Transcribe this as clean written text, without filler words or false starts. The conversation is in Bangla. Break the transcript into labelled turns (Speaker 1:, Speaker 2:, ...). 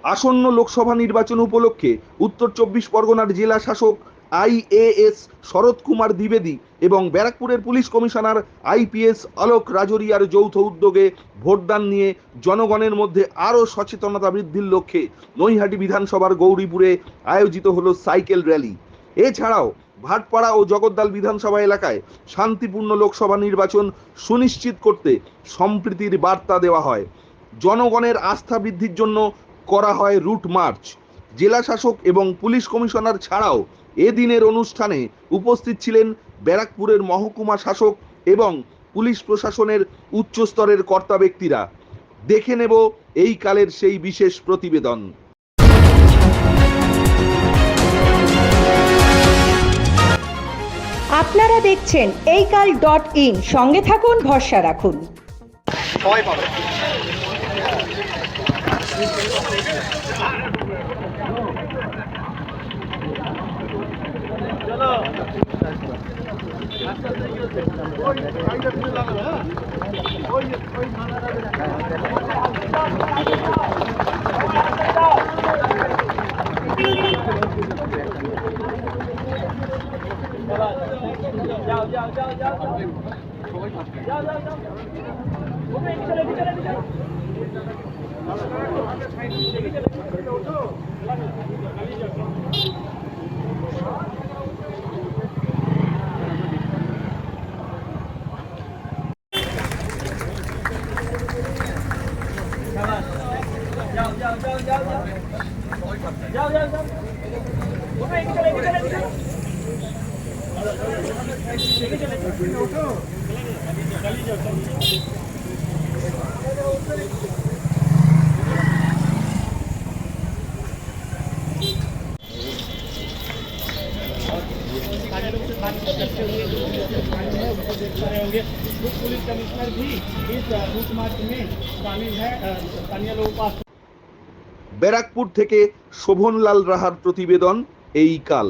Speaker 1: আসন্ন লোকসভা নির্বাচন উপলক্ষে উত্তর চব্বিশ পরগনার জেলা শাসক আইএএস শরৎ কুমার দ্বিবেদী এবং ব্যারাকপুরের পুলিশ কমিশনার আইপিএস অলোক রাজোরিয়ার যৌথ উদ্যোগে ভোটদান নিয়ে জনগণের মধ্যে আরও সচেতনতা বৃদ্ধির লক্ষ্যে নৈহাটি বিধানসভার গৌরীপুরে আয়োজিত হলো সাইকেল র্যালি। এছাড়াও ভাটপাড়া ও জগদ্দল বিধানসভা এলাকায় শান্তিপূর্ণ লোকসভা নির্বাচন সুনিশ্চিত করতে সম্প্রীতির বার্তা দেওয়া হয়। জনগণের আস্থা বৃদ্ধির জন্য করা হয় রুট মার্চ। জেলা শাসক এবং পুলিশ কমিশনার ছাড়াও এদিনের অনুষ্ঠানে উপস্থিত ছিলেন ব্যারাকপুরের মহকুমা শাসক এবং পুলিশ প্রশাসনের উচ্চস্তরের কর্তা ব্যক্তিরা। দেখে নেব এই কালের সেই বিশেষ প্রতিবেদন।
Speaker 2: আপনারা দেখছেন এইকাল.in, সঙ্গে থাকুন, ভরসা রাখুন।
Speaker 3: होंगे। पुलिस कमिश्नर भी इस रूट मार्च में शामिल है। स्थानीय लोगों को
Speaker 1: ব্যারাকপুর থেকে শোভনলাল রাহার প্রতিবেদন, এই কাল।